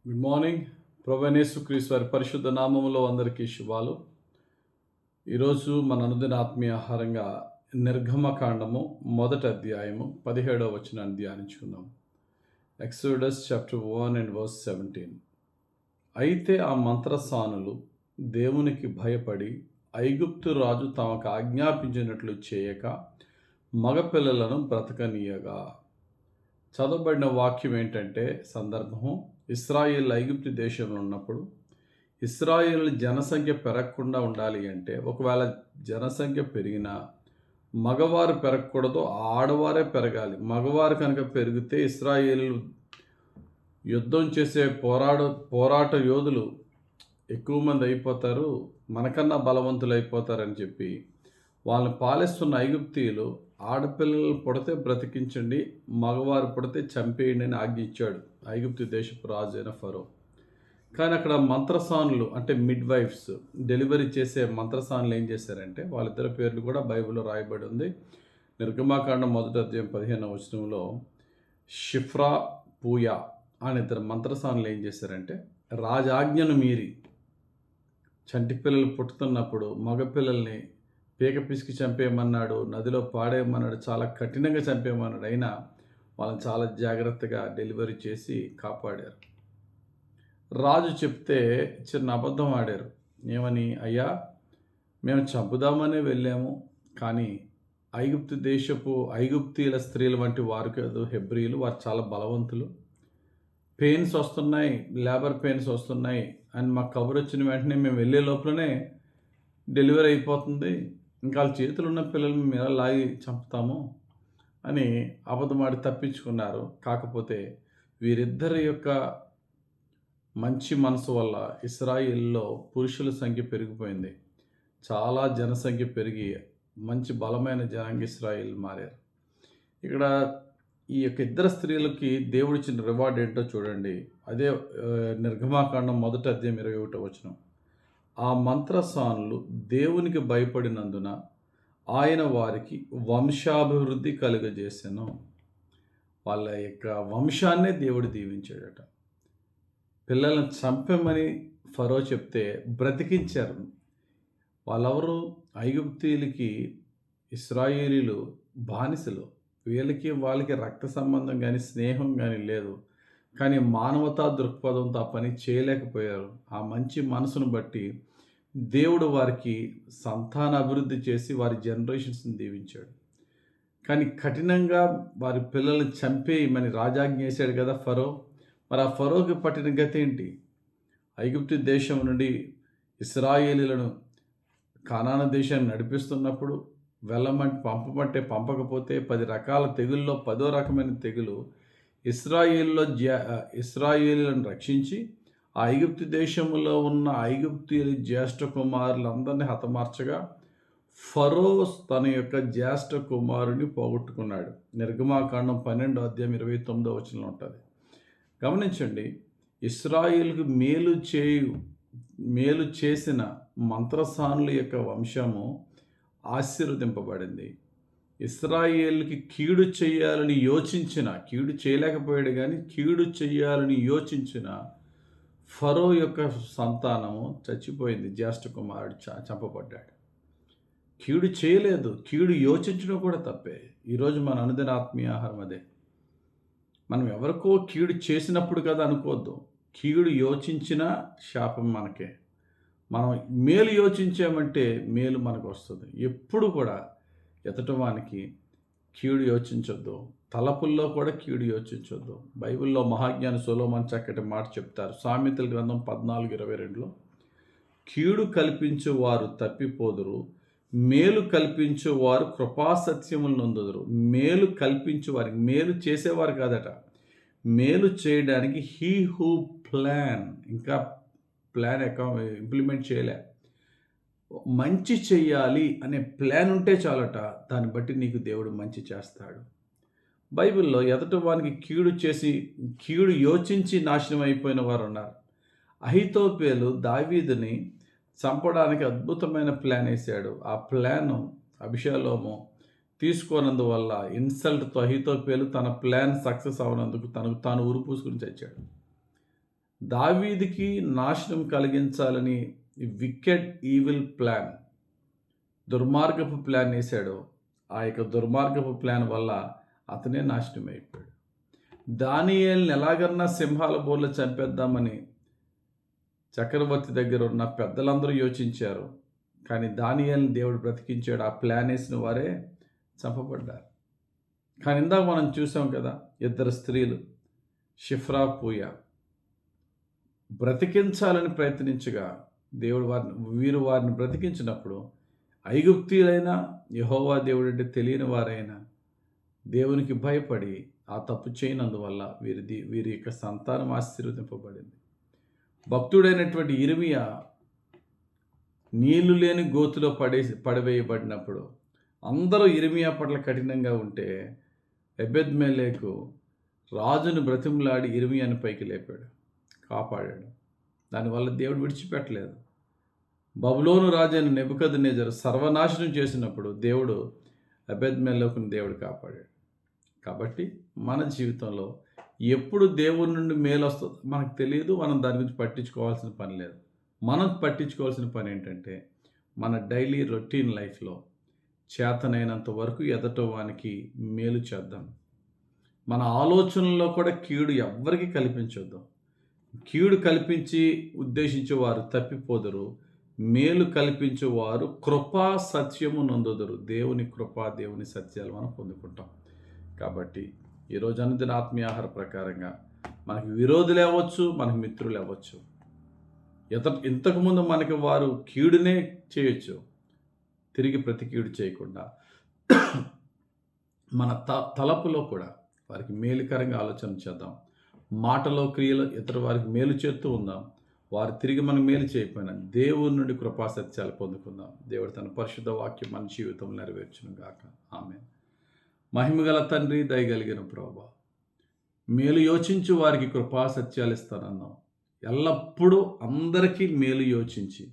Good morning. ప్రభువైన యేసుక్రీస్తు వారి పరిశుద్ధ నామములో అందరికీ శుభాలు. ఈరోజు మన అనుదిన ఆత్మీయ ఆహారంగా నిర్గమకాండము మొదటి అధ్యాయము 17వ వచనాన్ని ధ్యానించుకుందాం. Exodus chapter 1 and verse 17. అయితే ఆ మంత్రసానులు దేవునికి భయపడి ఐగుప్తు రాజు తమకు ఆజ్ఞాపించినట్లు చేయక మగపిల్లలను బ్రతకనీయగా. చదవబడిన వాక్యం ఏంటంటే సందర్భము, ఇశ్రాయేల్ ఐగుప్తు దేశంలో ఉన్నప్పుడు ఇశ్రాయేల్ జనసంఖ్య పెరగకుండా ఉండాలి అంటే, ఒకవేళ జనసంఖ్య పెరిగినా మగవారు పెరగకూడదు, ఆడవారే పెరగాలి. మగవారు కనుక పెరిగితే ఇశ్రాయేలు యుద్ధం చేసే పోరాట యోధులు ఎక్కువ మంది అయిపోతారు, మనకన్నా బలవంతులు అయిపోతారని చెప్పి వాళ్ళని పాలిస్తున్న ఐగుప్తీయులు ఆడపిల్లలు పుడితే బ్రతికించండి, మగవారు పుడితే చంపేయండి అని ఆజ్ఞ ఇచ్చాడు ఐగుప్తు దేశపు రాజు అయిన ఫరో. కానీ అక్కడ మంత్రసానులు అంటే మిడ్ వైఫ్స్, డెలివరీ చేసే మంత్రసానులు ఏం చేశారంటే, వాళ్ళిద్దరి పేర్లు కూడా బైబిల్లో రాయబడి ఉంది. నిర్గమాకాండం మొదటి అధ్యాయం 15వ వచనంలో షిఫ్రా, పూయా అని ఇద్దరు మంత్రసానులు ఏం చేశారంటే, రాజాజ్ఞను మీరి చంటి పిల్లలు పుట్టుతున్నప్పుడు మగపిల్లల్ని పీక పిసికి చంపేయమన్నాడు, నదిలో పాడేయమన్నాడు, చాలా కఠినంగా చంపేయమన్నాడు. అయినా వాళ్ళని చాలా జాగ్రత్తగా డెలివరీ చేసి కాపాడారు. రాజు చెప్తే చిన్న అబద్ధం ఆడారు. ఏమని? అయ్యా, మేము చంపుదామనే వెళ్ళాము, కానీ ఐగుప్తీయుల స్త్రీలు వంటి వారు కాదు హెబ్రీలు, వారు చాలా బలవంతులు, పెయిన్స్ వస్తున్నాయి, లేబర్ పెయిన్స్ వస్తున్నాయి అని మాకు కబురు వచ్చిన వెంటనే మేము వెళ్ళే లోపలనే డెలివరీ అయిపోతుంది, ఇంకా వాళ్ళ చేతులు ఉన్న పిల్లలు మేము ఎలా లాగి చంపుతాము అని అబద్ధమాడి తప్పించుకున్నారు. కాకపోతే వీరిద్దరి యొక్క మంచి మనసు వల్ల ఇశ్రాయేల్లో పురుషుల సంఖ్య పెరిగిపోయింది. చాలా జనసంఖ్య పెరిగి మంచి బలమైన జనాంగ ఇశ్రాయేల్ మారారు. ఇక్కడ ఈ యొక్క ఇద్దరు స్త్రీలకి దేవుడు ఇచ్చిన రివార్డ్ ఏంటో చూడండి. అదే నిర్గమాకాండం మొదటి అధ్యాయం 21వ వచనం. ఆ మంత్రసానులు దేవునికి భయపడినందున ఆయన వారికి వంశాభివృద్ధి కలుగజేసెను. వాళ్ళ యొక్క వంశాన్నే దేవుడు దీవించాడట. పిల్లలను చంపమని ఫరో చెప్తే బ్రతికించారు. వాళ్ళెవరు? ఐగుప్తీయులకి ఇశ్రాయేలీలు బానిసలు. వాళ్ళకి రక్త సంబంధం కానీ స్నేహం కానీ లేదు. కానీ మానవతా దృక్పథంతో ఆ పని చేయలేకపోయారు. ఆ మంచి మనసును బట్టి దేవుడు వారికి సంతాన అభివృద్ధి చేసి వారి జనరేషన్స్ని దీవించాడు. కానీ కఠినంగా వారి పిల్లల్ని చంపేయమని రాజాజ్ఞ చేశాడు కదా ఫరో. మరి ఆ ఫరోకి పట్టిన గతి ఏంటి? ఐగుప్తు దేశం నుండి ఇశ్రాయేలీలను కానాను దేశాన్ని నడిపిస్తున్నప్పుడు పంపమంటే పంపకపోతే 10 రకాల తెగుల్లో 10వ రకమైన తెగులు ఇశ్రాయేలీలను రక్షించి ఆ ఐగుప్తు దేశంలో ఉన్న ఐగుప్తీయుల జ్యేష్ఠ కుమారులందరినీ హతమార్చగా ఫరో తన యొక్క జ్యేష్ఠ కుమారుని పోగొట్టుకున్నాడు. నిర్గమాకాండం 12వ అధ్యాయం 29వ వచనంలో ఉంటుంది. గమనించండి, ఇశ్రాయేలుకు మేలు చేసిన మంత్రసానుల యొక్క వంశము ఆశీర్వదింపబడింది. ఇశ్రాయేలుకి కీడు చేయలేకపోయాడు, కానీ కీడు చేయాలని యోచించిన ఫరో యొక్క సంతానము చచ్చిపోయింది. జ్యేష్ఠ కుమారుడు చంపబడ్డాడు. కీడు చేయలేదు, కీడు యోచించడం కూడా తప్పే. ఈరోజు మన అనుదిన ఆత్మీయ ఆహారం అదే. మనం ఎవరికో కీడు చేసినప్పుడు కదా అనుకోవద్దు. కీడు యోచించిన శాపం మనకే. మనం మేలు యోచించామంటే మేలు మనకు వస్తుంది. ఎప్పుడు కూడా ఎతటవానికి కీడు యోచించొద్దు, తలపుల్లో కూడా కీడు యోచించొద్దు. బైబిల్లో మహాజ్ఞాని సొలొమోను చక్కటి మాట చెప్తారు. సామెతల గ్రంథం 14:22లో, కీడు కల్పించు వారు తప్పిపోదురు, మేలు కల్పించు వారు కృపాసత్యములు నొందుదురు. మేలు కల్పించు వారికి, మేలు చేసేవారు కాదట, మేలు చేయడానికి హీ హూ ఇంకా ప్లాన్ ఇంప్లిమెంట్ చేయలే. మంచి చెయ్యాలి అనే ప్లాన్ ఉంటే చాలట, దాన్ని బట్టి నీకు దేవుడు మంచి చేస్తాడు. బైబిల్లో ఎదటవానికి కీడు యోచించి నాశనం అయిపోయిన వారు ఉన్నారు. అహీతోపేలు దావీదుని చంపడానికి అద్భుతమైన ప్లాన్ వేశాడు. ఆ ప్లాన్ అభిషేలోము తీసుకోనందువల్ల ఇన్సల్ట్తో అహీతోపేలు తన ప్లాన్ సక్సెస్ అవనందుకు తనకు తాను ఉరిపూసుకుని చచ్చాడు. దావీదుకి నాశనం కలిగించాలని వికెడ్ ఈవిల్ ప్లాన్, దుర్మార్గపు ప్లాన్ వేశాడో ఆ యొక్క దుర్మార్గపు ప్లాన్ వల్ల అతనే నాశనం అయిపోయాడు. దానియేలుని ఎలాగన్నా సింహాల బోర్లో చంపేద్దామని చక్రవర్తి దగ్గర ఉన్న పెద్దలందరూ యోచించారు. కానీ దానియేలుని దేవుడు బ్రతికించాడు. ఆ ప్లాన్ వేసిన వారే చంపబడ్డారు. కానీ ఇందాక మనం చూసాం కదా, ఇద్దరు స్త్రీలు షిఫ్రా పూయా బ్రతికించాలని ప్రయత్నించగా దేవుడు వీరు వారిని బ్రతికించినప్పుడు ఐగుప్తీయులైనా యెహోవా దేవుడు అంటే తెలియని వారైనా దేవునికి భయపడి ఆ తప్పు చేయనందువల్ల వీరి యొక్క సంతానం ఆశీర్వదింపబడింది. భక్తుడైనటువంటి ఇర్మియా నీళ్లు లేని గోతులో పడవేయబడినప్పుడు అందరూ ఇర్మియా పట్ల కఠినంగా ఉంటే ఎబెద్మెలెకు రాజును బ్రతిమలాడి ఇర్మియాను పైకి లేపాడు, కాపాడాడు. దానివల్ల దేవుడు విడిచిపెట్టలేదు. బబులోను రాజైన నెబుకద్నెజరు సర్వనాశనం చేసినప్పుడు దేవుడు ఎబెద్మెలెకును దేవుడు కాపాడాడు. కాబట్టి మన జీవితంలో ఎప్పుడు దేవుడి నుండి మేలు వస్తుందో మనకు తెలియదు. మనం దాని గురించి పట్టించుకోవాల్సిన పని లేదు. మనం పట్టించుకోవాల్సిన పని ఏంటంటే మన డైలీ రొటీన్ లైఫ్లో చేతనైనంత వరకు ఎదటవానికి మేలు చేద్దాం. మన ఆలోచనల్లో కూడా కీడు ఎవ్వరికి కల్పించొద్దు. కీడు కల్పించి ఉద్దేశించేవారు తప్పిపోదురు, మేలు కల్పించేవారు కృపా సత్యము నొందుదురు. దేవుని కృప, దేవుని సత్యాలు మనం పొందుకుంటాం. కాబట్టి ఈరోజు అనుదిన ఆత్మీయ ఆహార ప్రకారంగా మనకి విరోధులు అవ్వచ్చు, మనకి మిత్రులు అవ్వచ్చు. ఇంతకుముందు మనకి వారు కీడునే చేయొచ్చు. తిరిగి ప్రతి కీడు చేయకుండా మన తలపులో కూడా వారికి మేలుకరంగా ఆలోచన చేద్దాం. మాటలో, క్రియలో ఇతర వారికి మేలు చేస్తూ ఉందాం. వారు తిరిగి మనం మేలు చేయకపోయినా దేవుని నుండి కృపా సత్యాలు పొందుకుందాం. దేవుడు తన పరిశుద్ధ వాక్యం మన జీవితంలో నెరవేర్చును గాక. ఆమేన్. మహిమగల తండ్రి, దయగలిగిన ప్రభువా, మేలు యోచించు వారికి కృపా సత్యాలు ఇస్తానన్నాం. ఎల్లప్పుడూ అందరికీ మేలు యోచించి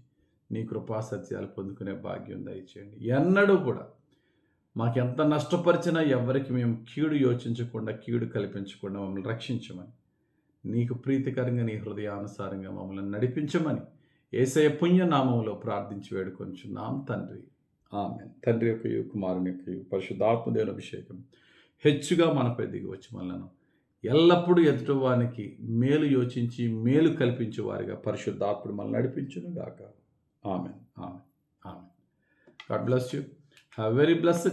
నీ కృపా సత్యాలు పొందుకునే భాగ్యం దయచేయండి. ఎన్నడూ కూడా మాకెంత నష్టపరిచినా ఎవరికి మేము కీడు యోచించకుండా, కీడు కల్పించకుండా మమ్మల్ని రక్షించమని, నీకు ప్రీతికరంగా నీ హృదయానుసారంగా మమ్మల్ని నడిపించమని యేసయ్య పుణ్యనామంలో ప్రార్థించి వేడుకొంచున్నాం తండ్రి. ఆమేన్. తండ్రి యొక్క కుమారుని యొక్క పరిశుద్ధాత్మ దేవుని అభిషేకం హెచ్చుగా మనపై దిగి వచ్చి మనలను ఎల్లప్పుడూ ఎదుటివానికి మేలు యోచించి మేలు కల్పించే వారిగా పరిశుద్ధాత్ముడు మనల్ని నడిపించును గాక. ఆమేన్. ఆమేన్. ఆమేన్. God bless you. Have very blessed